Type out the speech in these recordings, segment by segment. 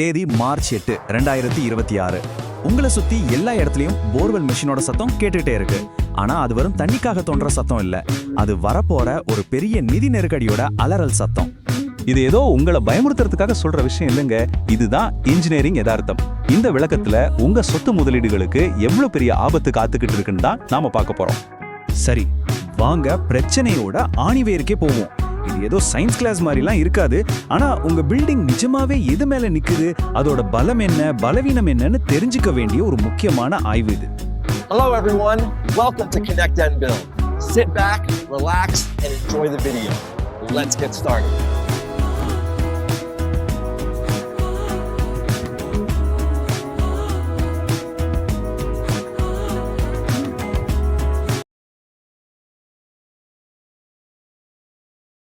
தேதி மார்ச் 8, 2026. உங்களை சுத்தி எல்லா இடத்துலயும் போர்வெல் மெஷினோட சத்தம் கேட்டுட்டே இருக்கு. ஆனா அது வெறும் தண்ணிக்காக தோன்ற சத்தம் இல்ல, அது வரப்போற ஒரு பெரிய நிதி நெருக்கடியோட அலறல் சத்தம். இது ஏதோ உங்களை பயமுறுத்துறதுக்காக சொல்ற விஷயம் இல்லைங்க, இதுதான் இன்ஜினியரிங் யதார்த்தம். இந்த விளக்கத்துல உங்க சொத்து முதலீடுகளுக்கு எவ்வளவு பெரிய ஆபத்து காத்துக்கிட்டு இருக்குன்னு தான் நாம பார்க்க போறோம். சரி, வாங்க பிரச்சனையோட ஆணிவேருக்கே போவோம். இது ஏதோ சயின்ஸ் கிளாஸ் மாதிரிலாம் இருக்காது. ஆனா உங்க பில்டிங் நிஜமாவே எது மேல நிக்குது, அதோட பலம் என்ன, பலவீனம் என்னன்னு தெரிஞ்சுக்க வேண்டிய ஒரு முக்கியமான ஆய்வு இது. Hello everyone, welcome to Connect and Build. Sit back, relax and enjoy the video. Let's get started.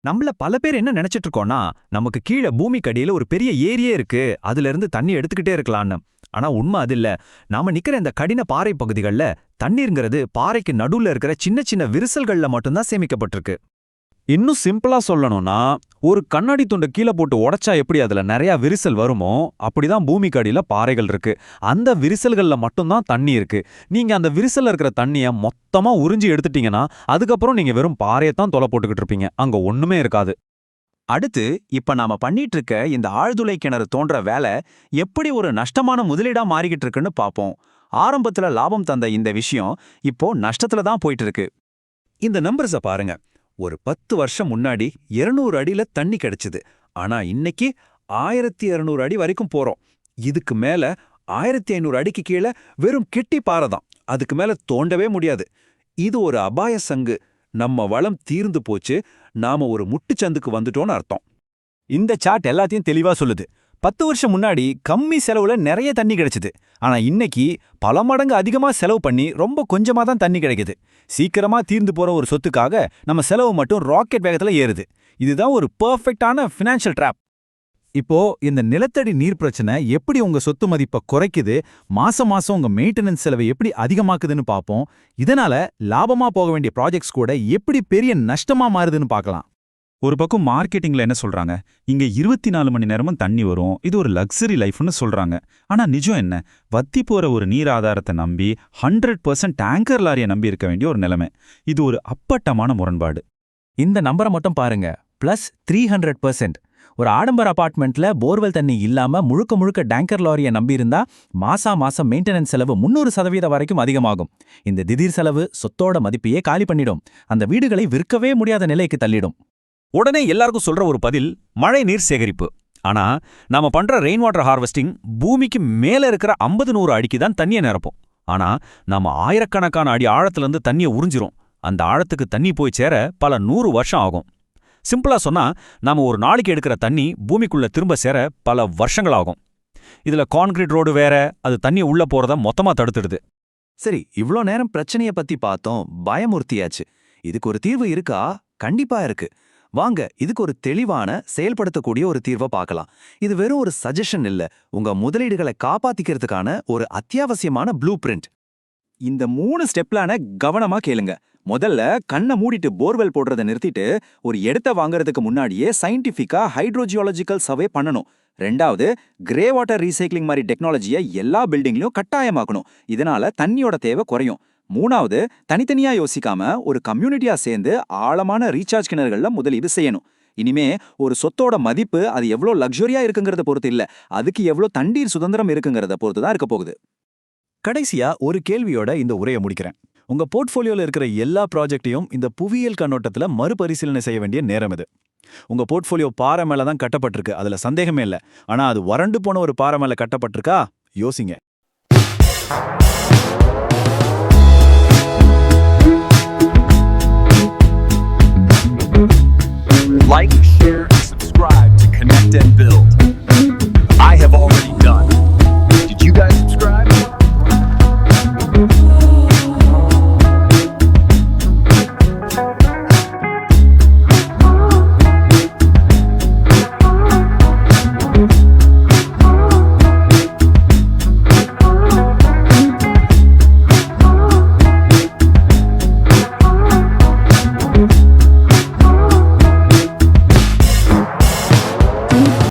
நம்மள பல பேர் என்ன நினைச்சிட்டு இருக்கோம்னா, நமக்கு கீழே பூமிக்கு அடியில ஒரு பெரிய ஏரியே இருக்கு, அதுல இருந்து தண்ணி எடுத்துக்கிட்டே இருக்கலாம்னு. ஆனா உண்மை அது இல்ல. நாம நிக்கிற இந்த கடின பாறை பகுதிகள்ல தண்ணீர்ங்கிறது பாறைக்கு நடுவுல இருக்கிற சின்ன சின்ன விரிசல்கள்ல மட்டும்தான் சேமிக்கப்பட்டிருக்கு. இன்னும் சிம்பிளா சொல்லணும்னா, ஒரு கண்ணாடி துண்டை கீழே போட்டு உடைச்சா எப்படி அதுல நிறைய விரிசல் வருமோ, அப்படிதான் பூமிக்கு அடியில பாறைகள் இருக்கு. அந்த விரிசல்கள்ல மட்டும்தான் தண்ணி இருக்கு. நீங்க அந்த விரிசல்ல இருக்கிற தண்ணியை மொத்தமா உறிஞ்சி எடுத்துட்டீங்கன்னா, அதுக்கப்புறம் நீங்க வெறும் பாறையத்தான் தொலை போட்டுக்கிட்டு இருப்பீங்க, அங்க ஒண்ணுமே இருக்காது. அடுத்து இப்ப நாம பண்ணிட்டு இருக்க இந்த ஆழ்துளை கிணறு தோன்ற வேலை எப்படி ஒரு நஷ்டமான முதலீடா மாறிக்கிட்டு இருக்குன்னு பாப்போம். ஆரம்பத்துல லாபம் தந்த இந்த விஷயம் இப்போ நஷ்டத்துல தான் போயிட்டு இருக்கு. இந்த நம்பர்ஸ பாருங்க. ஒரு 10 வருஷம் முன்னாடி 200 அடியில தண்ணி கிடைச்சது. ஆனா இன்னைக்கு 1200 அடி வரைக்கும் போறோம். இதுக்கு மேல 1500 அடிக்கு கீழே வெறும் கெட்டி பாறை தான். அதுக்கு மேல தோண்டவே முடியாது. இது ஒரு அபாய சங்கு. நம்ம வளம் தீர்ந்து போச்சு, நாம ஒரு முட்டுச்சந்துக்கு வந்துட்டோம்னு அர்த்தம். இந்த சார்ட் எல்லாத்தையும் தெளிவா சொல்லுது. 10 வருஷம் முன்னாடி கம்மி செலவுல நிறைய தண்ணி கிடைச்சது. ஆனா இன்னைக்கு பல மடங்கு அதிகமா செலவு பண்ணி ரொம்ப கொஞ்சமா தான் தண்ணி கிடைக்குது. சீக்கிரமா தீர்ந்து போற ஒரு சொத்துக்காக நம்ம செலவு மட்டும் ராக்கெட் வேகத்துல ஏறுது. இதுதான் ஒரு பெர்ஃபெக்ட்டான ஃபினான்ஷியல் ட்ராப். இப்போ இந்த நிலத்தடி நீர் பிரச்சனை எப்படி உங்க சொத்து மதிப்பை குறைக்குது, மாசம் உங்க மெயின்டெனன்ஸ் செலவை எப்படி அதிகமாக்குதுன்னு பார்ப்போம். இதனால லாபமா போக வேண்டிய ப்ராஜெக்ட்ஸ் கூட எப்படி பெரிய நஷ்டமா மாறுதுன்னு பார்க்கலாம். ஒரு பக்கம் மார்க்கெட்டிங்ல என்ன சொல்றாங்க, இங்க 24 மணி நேரமும் தண்ணி வரும், இது ஒரு லக்ஸரி லைஃப்னு சொல்றாங்க. ஆனா நிஜம் என்ன, வத்தி போற ஒரு நீர் ஆதாரத்தை நம்பி 100% டேங்கர் லாரியை நம்பி இருக்க வேண்டிய ஒரு நிலைமை. இது ஒரு அப்பட்டமான முரண்பாடு. இந்த நம்பரை மட்டும் பாருங்க, +300%. ஒரு ஆடம்பர அபார்ட்மெண்ட்ல போர்வெல் தண்ணி இல்லாம முழுக்க டேங்கர் லாரியை நம்பியிருந்தா மாசம் மெயின்டெனன்ஸ் செலவு 300% வரைக்கும் அதிகமாகும். இந்த திடீர் செலவு சொத்தோட மதிப்பையே காலி பண்ணிடும். அந்த வீடுகளை விற்கவே முடியாத நிலைக்கு தள்ளிடும். உடனே எல்லாருக்கும் சொல்ற ஒரு பதில் மழை நீர் சேகரிப்பு. ஆனா நாம பண்ற ரெயின் வாட்டர் ஹார்வெஸ்டிங் பூமிக்கு மேல இருக்கிற 50-100 அடிக்கு தான் தண்ணியை நிரப்போம். ஆனா நாம ஆயிரக்கணக்கான அடி ஆழத்திலிருந்து தண்ணியை உறிஞ்சிரும். அந்த ஆழத்துக்கு தண்ணி போய் சேர பல 100 வருஷம் ஆகும். சிம்பிளா சொன்னா, நாம ஒரு நாளைக்கு எடுக்கிற தண்ணி பூமிக்குள்ள திரும்ப சேர பல வருஷங்கள் ஆகும். இதுல கான்கிரீட் ரோடு வேற, அது தண்ணியை உள்ள போறத மொத்தமா தடுத்துடுது. சரி, இவ்ளோ நேரம் பிரச்சனைய பத்தி பார்த்தோம், பயமுறுத்தியாச்சு. இதுக்கு ஒரு தீர்வு இருக்கா? கண்டிப்பா இருக்கு. வாங்க இதுக்கு ஒரு தெளிவான செயல்படுத்தக்கூடிய ஒரு தீர்வை பார்க்கலாம். இது வெறும் ஒரு சஜஷன் இல்ல, உங்க முதலீடுகளை காப்பாத்திக்கிறதுக்கான ஒரு அத்தியாவசியமான ப்ளூ பிரிண்ட். இந்த 3 ஸ்டெப்லான கவனமா கேளுங்க. முதல்ல கண்ணை மூடிட்டு போர்வெல் போடுறதை நிறுத்திட்டு ஒரு இடத்த வாங்குறதுக்கு முன்னாடியே சயின்டிஃபிக்கா ஹைட்ரோஜியாலஜிக்கல் சர்வே பண்ணணும். 2வது, கிரே வாட்டர் ரீசைக்ளிங் மாதிரி டெக்னாலஜியை எல்லா பில்டிங்லயும் கட்டாயமாக்கணும். இதனால தண்ணியோட தேவை குறையும். 3வது, தனித்தனியா யோசிக்காம ஒரு கம்யூனிட்டியா சேர்ந்து ஆழமான ரீசார்ஜ் கிணறுகள்ல முதலீடு செய்யணும். இனிமே ஒரு சொத்தோட மதிப்பு அது எவ்வளோ லக்ஸரியா இருக்குங்கிறத பொறுத்து இல்ல, அதுக்கு எவ்வளோ தண்ணீர் சுதந்திரம் இருக்குங்கிறத பொறுத்து தான் இருக்க போகுது. கடைசியா ஒரு கேள்வியோட இந்த உரையை முடிக்கிறேன். உங்க போர்ட்ஃபோலியோல இருக்கிற எல்லா ப்ராஜெக்டையும் இந்த புவியியல் கண்ணோட்டத்துல மறுபரிசீலனை செய்ய வேண்டிய நேரம் இது. உங்க போர்ட்ஃபோலியோ பாறை மேல தான் கட்டப்பட்டிருக்கு, அதுல சந்தேகமே இல்ல. ஆனா அது வறண்டு போன ஒரு பாறை மேல கட்டப்பட்டிருக்கா? யோசிங்க. Like, share, and subscribe to Connect and Build.